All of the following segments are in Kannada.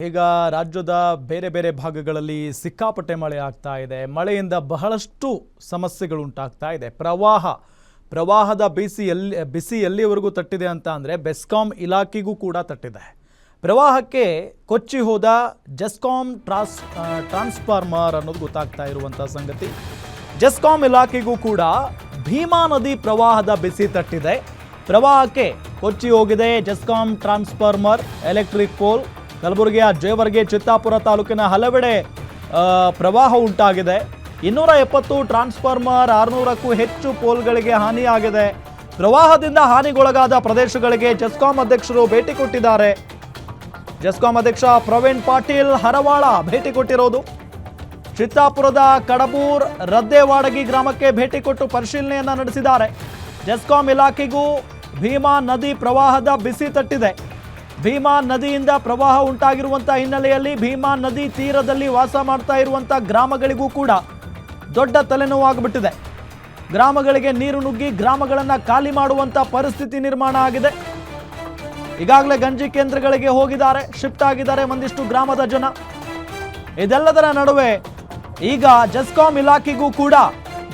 ಈಗ ರಾಜ್ಯದ ಬೇರೆ ಬೇರೆ ಭಾಗಗಳಲ್ಲಿ ಸಿಕ್ಕಾಪಟ್ಟೆ ಮಳೆ ಆಗ್ತಾ ಇದೆ. ಮಳೆಯಿಂದ ಬಹಳಷ್ಟು ಸಮಸ್ಯೆಗಳು ಉಂಟಾಗ್ತಾ ಇದೆ. ಪ್ರವಾಹದ ಬಿಸಿ ಎಲ್ಲಿವರೆಗೂ ತಟ್ಟಿದೆ ಅಂತ ಅಂದರೆ ಬೆಸ್ಕಾಂ ಇಲಾಖೆಗೂ ಕೂಡ ತಟ್ಟಿದೆ. ಪ್ರವಾಹಕ್ಕೆ ಕೊಚ್ಚಿ ಹೋದ ಜೆಸ್ಕಾಂ ಟ್ರಾನ್ಸ್ಫಾರ್ಮರ್ ಅನ್ನೋದು ಗೊತ್ತಾಗ್ತಾ ಇರುವಂಥ ಸಂಗತಿ. ಜೆಸ್ಕಾಂ ಇಲಾಖೆಗೂ ಕೂಡ ಭೀಮಾ ನದಿ ಪ್ರವಾಹದ ಬಿಸಿ ತಟ್ಟಿದೆ. ಪ್ರವಾಹಕ್ಕೆ ಕೊಚ್ಚಿ ಹೋಗಿದೆ ಜೆಸ್ಕಾಂ ಟ್ರಾನ್ಸ್ಫಾರ್ಮರ್, ಎಲೆಕ್ಟ್ರಿಕ್ ಪೋಲ್. ಕಲಬುರಗಿಯ ಜೇವರ್ಗಿ, ಚಿತ್ತಾಪುರ ತಾಲೂಕಿನ ಹಲವೆಡೆ ಪ್ರವಾಹ ಉಂಟಾಗಿದೆ. 270 ಟ್ರಾನ್ಸ್ಫಾರ್ಮರ್, 600ಕ್ಕೂ ಹೆಚ್ಚು ಪೋಲ್ಗಳಿಗೆ ಹಾನಿಯಾಗಿದೆ. ಪ್ರವಾಹದಿಂದ ಹಾನಿಗೊಳಗಾದ ಪ್ರದೇಶಗಳಿಗೆ ಜೆಸ್ಕಾಂ ಅಧ್ಯಕ್ಷರು ಭೇಟಿ ಕೊಟ್ಟಿದ್ದಾರೆ. ಜೆಸ್ಕಾಂ ಅಧ್ಯಕ್ಷ ಪ್ರವೀಣ್ ಪಾಟೀಲ್ ಹರವಾಳ ಭೇಟಿ ಕೊಟ್ಟಿರೋದು. ಚಿತ್ತಾಪುರದ ಕಡಬೂರ್, ರದ್ದೇವಾಡಗಿ ಗ್ರಾಮಕ್ಕೆ ಭೇಟಿ ಕೊಟ್ಟು ಪರಿಶೀಲನೆಯನ್ನ ನಡೆಸಿದ್ದಾರೆ. ಜೆಸ್ಕಾಂ ಇಲಾಖೆಗೂ ಭೀಮಾ ನದಿ ಪ್ರವಾಹದ ಬಿಸಿ ತಟ್ಟಿದೆ. ಭೀಮಾ ನದಿಯಿಂದ ಪ್ರವಾಹ ಉಂಟಾಗಿರುವಂಥ ಹಿನ್ನೆಲೆಯಲ್ಲಿ ಭೀಮಾ ನದಿ ತೀರದಲ್ಲಿ ವಾಸ ಮಾಡ್ತಾ ಇರುವಂಥ ಗ್ರಾಮಗಳಿಗೂ ಕೂಡ ದೊಡ್ಡ ತಲೆನೋವಾಗ್ಬಿಟ್ಟಿದೆ. ಗ್ರಾಮಗಳಿಗೆ ನೀರು ನುಗ್ಗಿ ಗ್ರಾಮಗಳನ್ನು ಖಾಲಿ ಮಾಡುವಂಥ ಪರಿಸ್ಥಿತಿ ನಿರ್ಮಾಣ ಆಗಿದೆ. ಈಗಾಗಲೇ ಗಂಜಿ ಕೇಂದ್ರಗಳಿಗೆ ಹೋಗಿದ್ದಾರೆ, ಶಿಫ್ಟ್ ಆಗಿದ್ದಾರೆ ಒಂದಿಷ್ಟು ಗ್ರಾಮದ ಜನ. ಇದೆಲ್ಲದರ ನಡುವೆ ಈಗ ಜೆಸ್ಕಾಂ ಇಲಾಖೆಗೂ ಕೂಡ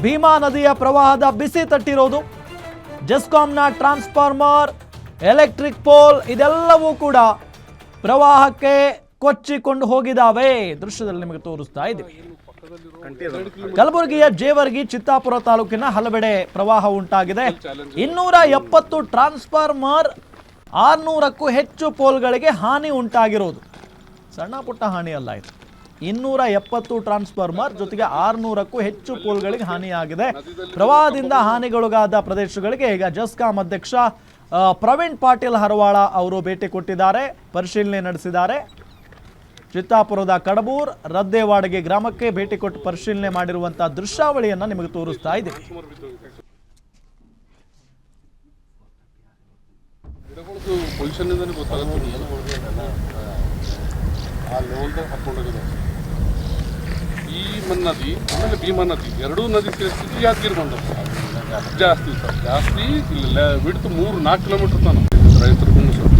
ಭೀಮಾ ನದಿಯ ಪ್ರವಾಹದ ಬಿಸಿ ತಟ್ಟಿರೋದು. ಜೆಸ್ಕಾಂನ ಟ್ರಾನ್ಸ್ಫಾರ್ಮರ್, ಎಲೆಕ್ಟ್ರಿಕ್ ಪೋಲ್ ಇದೆಲ್ಲವೂ ಕೂಡ ಪ್ರವಾಹಕ್ಕೆ ಕೊಚ್ಚಿಕೊಂಡು ಹೋಗಿದ್ದಾವೆ. ದೃಶ್ಯದಲ್ಲಿ ನಿಮಗೆ ತೋರಿಸ್ತಾ ಇದ್ದೀವಿ. ಕಲಬುರಗಿಯ ಜೇವರ್ಗಿ, ಚಿತ್ತಾಪುರ ತಾಲೂಕಿನ ಹಲವೆಡೆ ಪ್ರವಾಹ ಉಂಟಾಗಿದೆ. 270 ಟ್ರಾನ್ಸ್ಫಾರ್ಮರ್, 600ಕ್ಕೂ ಹೆಚ್ಚು ಪೋಲ್ಗಳಿಗೆ ಹಾನಿ ಉಂಟಾಗಿರೋದು. ಸಣ್ಣ ಪುಟ್ಟ ಹಾನಿ ಅಲ್ಲ ಇದು. 270 ಟ್ರಾನ್ಸ್ಫಾರ್ಮರ್ ಜೊತೆಗೆ 600ಕ್ಕೂ ಹೆಚ್ಚು ಪೋಲ್ಗಳಿಗೆ ಹಾನಿಯಾಗಿದೆ. ಪ್ರವಾಹದಿಂದ ಹಾನಿಗೊಳಗಾದ ಪ್ರದೇಶಗಳಿಗೆ ಈಗ ಜೆಸ್ಕಾಂ ಅಧ್ಯಕ್ಷ ಪ್ರವೀಣ್ ಪಾಟೀಲ್ ಹರವಾಳ ಅವರು ಭೇಟಿ ಕೊಟ್ಟಿದ್ದಾರೆ, ಪರಿಶೀಲನೆ ನಡೆಸಿದ್ದಾರೆ. ಚಿತ್ತಾಪುರದ ಕಡಬೂರ್, ರದ್ದೇವಾಡಗಿ ಗ್ರಾಮಕ್ಕೆ ಭೇಟಿ ಕೊಟ್ಟು ಪರಿಶೀಲನೆ ಮಾಡಿರುವಂತಹ ದೃಶ್ಯಾವಳಿಯನ್ನ ನಿಮಗೆ ತೋರಿಸ್ತಾ ಇದ್ದೀವಿ. ಈ ನದಿ ಆಮೇಲೆ ಭೀಮಾ ನದಿ ಎರಡೂ ನದಿ ಸೇರಿಸಿ ಯಾದಗಿರಿ ಬಂದವು ಜಾಸ್ತಿ ಸರ್. ಜಾಸ್ತಿ ಇಲ್ಲ ಬಿಡ್ತು 3-4 ಕಿಲೋಮೀಟರ್ ತಾನು ರೈತರಿಗೂ ಸ್ವಲ್ಪ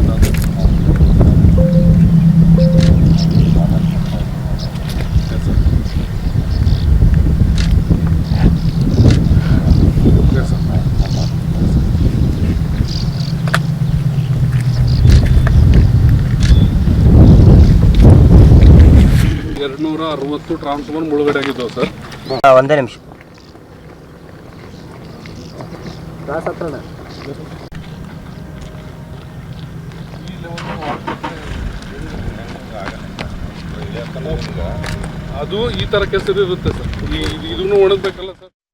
$260 ಟ್ರಾನ್ಸ್ಫಾರ್ಮರ್ ಮುಳುಗಡೆ ಆಗಿದ್ದವು ಸರ್. ಒಂದೇ ನಿಮಿಷ. ಅದು ಈ ತರ ಕೆಸರು ಇರುತ್ತೆ ಸರ್. ಇದನ್ನು ಒಣಗಬೇಕಲ್ಲ ಸರ್.